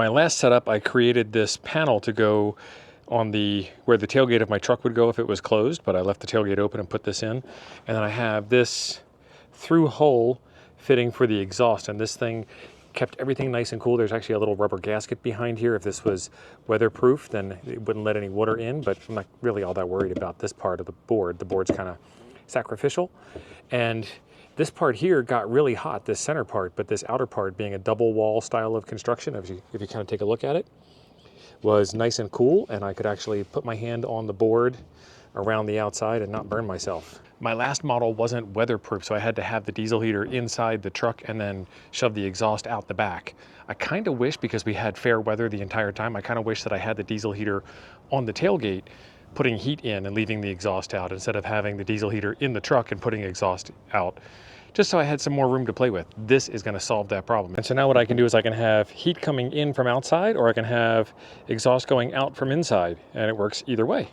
my last setup, I created this panel to go on where the tailgate of my truck would go if it was closed, but I left the tailgate open and put this in. And then I have this thru-hull fitting for the exhaust, and this thing kept everything nice and cool. There's actually a little rubber gasket behind here. If this was weatherproof, then it wouldn't let any water in, but I'm not really all that worried about this part of the board. The board's kind of sacrificial. And this part here got really hot, this center part, but this outer part, being a double wall style of construction, if you kind of take a look at it, was nice and cool, and I could actually put my hand on the board around the outside and not burn myself. My last model wasn't weatherproof, so I had to have the diesel heater inside the truck and then shove the exhaust out the back. I kind of wish, because we had fair weather the entire time, I kind of wish that I had the diesel heater on the tailgate, putting heat in and leaving the exhaust out, instead of having the diesel heater in the truck and putting exhaust out, just so I had some more room to play with. This is going to solve that problem. And so now what I can do is I can have heat coming in from outside, or I can have exhaust going out from inside, and it works either way.